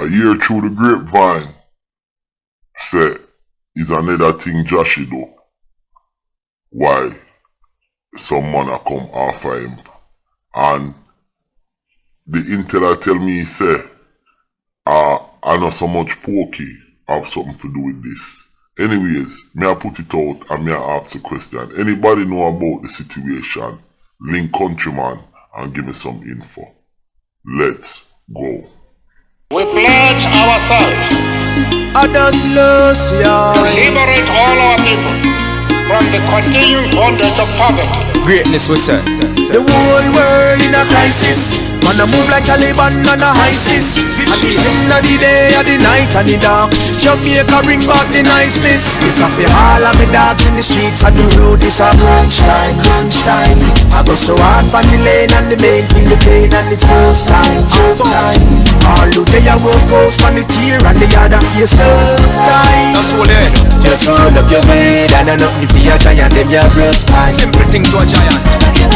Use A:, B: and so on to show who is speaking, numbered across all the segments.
A: I hear through the grapevine, say, is another thing Jahshii do. Why some man a come after him. And the intel tell me, say, I know so much pokey have something to do with this. Anyways, me I put it out and me I ask a question. Anybody know about the situation? Link Countryman and give me some info. Let's go.
B: We pledge ourselves to liberate all our people from the continuing bondage of poverty.
C: Greatness we say.
D: The whole world in a crisis. Man a move like Taliban and a ISIS. At the end of the day, at the night and the dark, Jamaica bring back the niceness. This a fi all of me dogs in the streets and the road is a crunch time, crunch time. I go so hard on the lane and the main feel the pain and it's tough time, tough time. All the day I walk out on the tear and the other face tough time.
C: That's all there.
D: Just hold up your head and I nothing for your giant, them your rough time.
C: Simple thing to a giant.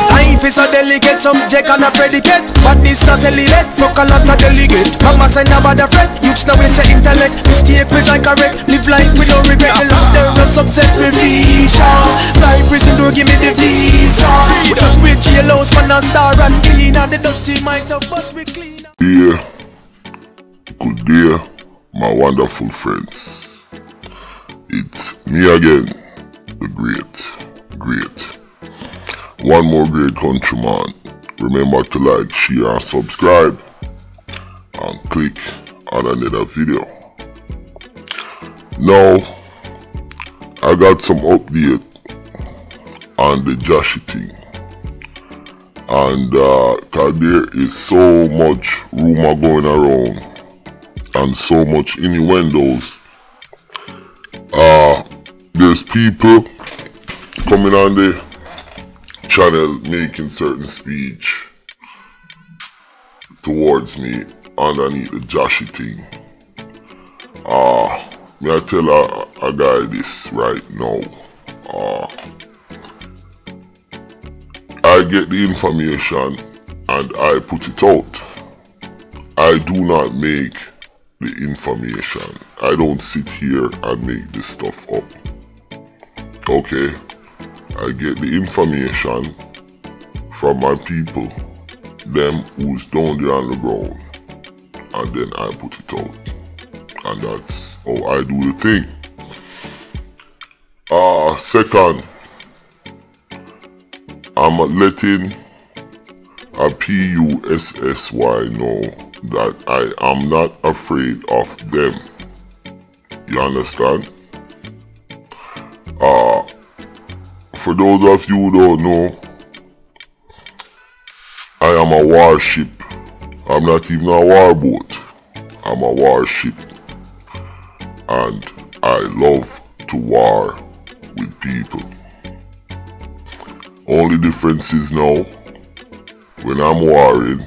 D: Life is a delicate subject and a predicate. Badness not elevate, fuck a lot of delegate. Come and send about the fret, youths now we say intellect. Mistake which I correct, live life with no regret. The long term of success will feature. Life prison do give me the visa. With jailhouse man a star and clean. And the dirty might have but we clean.
A: Yeah, good day, my wonderful friends. It's me again, the great. One more great countryman. Remember to like, share and subscribe and click on another video. Now, I got some update on the Jahshii thing. And cause there is so much rumor going around and so much innuendos. There's people coming on the channel making certain speech towards me underneath the Jahshii thing. May I tell a guy this right now. I get the information and I put it out. I do not make the information. I don't sit here and make this stuff up. Okay? I get the information from my people, them who's down there on the ground, and then I put it out. And that's how I do the thing. Second, I'm letting a PUSSY know that I am not afraid of them. You understand? For those of you who don't know, I am a warship. I'm not even a warboat. I'm a warship. And I love to war with people. Only difference is now, when I'm warring,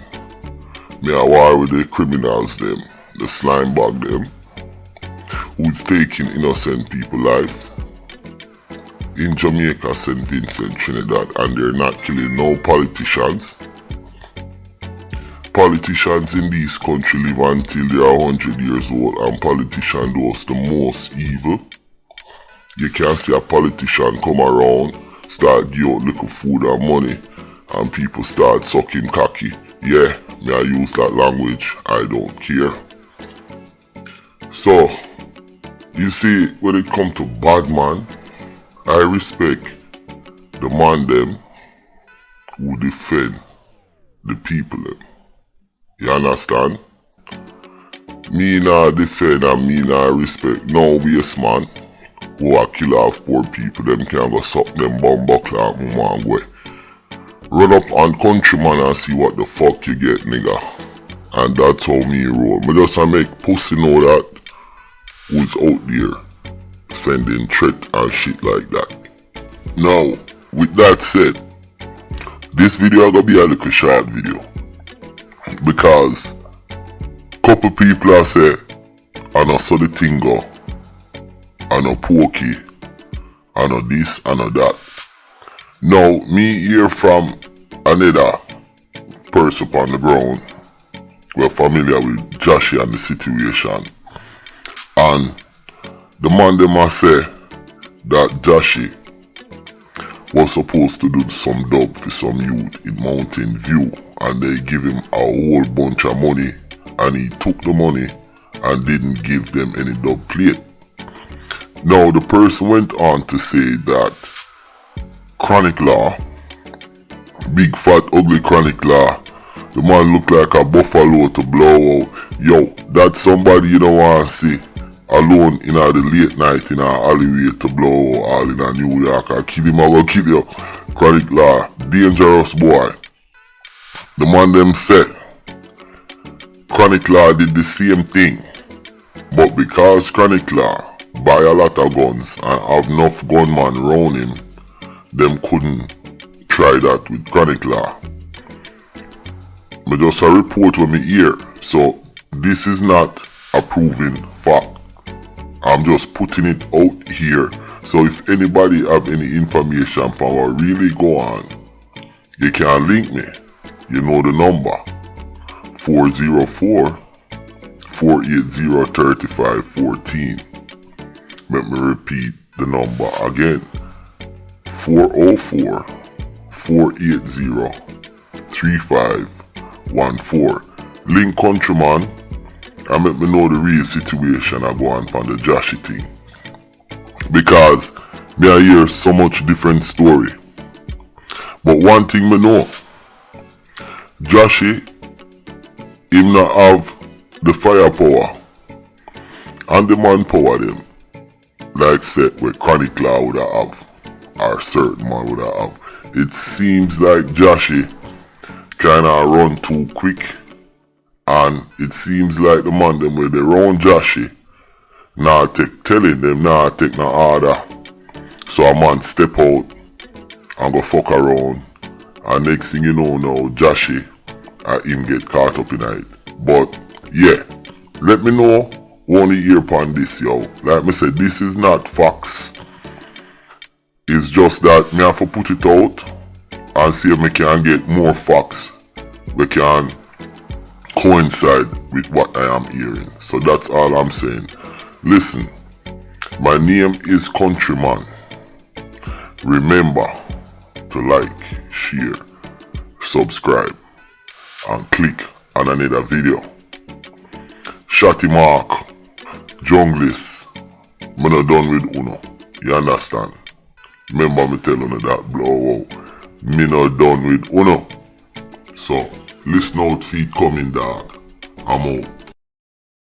A: me I war with the criminals them, the slime bag them, who's taking innocent people life. In Jamaica, St. Vincent, Trinidad, and they're not killing no politicians. Politicians in this country live until they are 100 years old, and politicians do us the most evil. You can't see a politician come around, start give out little food and money, and people start sucking cocky. Yeah, may I use that language, I don't care. So, you see, when it comes to bad man, I respect the man them who defend the people them. You understand? Me nah defend and me nah respect no waste man who a kill off poor people. Them can go suck them bum buckler and move way. Run up on Countryman and see what the fuck you get, nigga. And that's how me roll. Me just make pussy know that who's out there sending threat and shit like that. Now, with that said, this video gonna be a little short video. Because couple people are say, I know so the thing go, I know pokey, I know this, I know that. Now, me hear from another person on the ground we're familiar with Jahshii and the situation. And the man them a say that Jahshii was supposed to do some dub for some youth in Mountain View, and they give him a whole bunch of money, and he took the money and didn't give them any dub plate. Now the person went on to say that Chronic Law, big fat ugly Chronic Law, the man look like a buffalo to blow out. Yo, that's somebody you don't want to see alone in the late night in a alleyway to blow out all in a New York. I kill him, I go kill you. Chronic Law, dangerous boy. The man them said Chronic Law did the same thing, but because Chronic Law buy a lot of guns and have enough gunmen around him, them couldn't try that with Chronic Law. But just a report when me hear, so this is not a proven fact. I'm just putting it out here, so if anybody have any information from what really go on, you can link me. You know the number, 404-480-3514. Let me repeat the number again, 404-480-3514. Link Countryman and let me know the real situation I go on from the Jahshii thing. Because me I hear so much different story. But one thing me know, Jahshii, him not have the firepower and the manpower them like set where Chronic Law would have, or certain man would have. It seems like Jahshii kinda run too quick, and it seems like the man them where they run Jahshii not telling them not take no order. So a man step out and go fuck around, and next thing you know now Jahshii and him get caught up in it. But yeah, let me know what you hear upon this, yo. Like me said, this is not facts. It's just that me have to put it out and see if me can get more facts we can coincide with what I am hearing. So that's all I'm saying. Listen, my name is Countryman. Remember to like, share, subscribe, and click on another video. Shotty Mark, Junglist, me not done with Uno. You understand? Remember me tell you that blow out. Me not done with Uno. So, listen out, feed coming, dog. I'm out.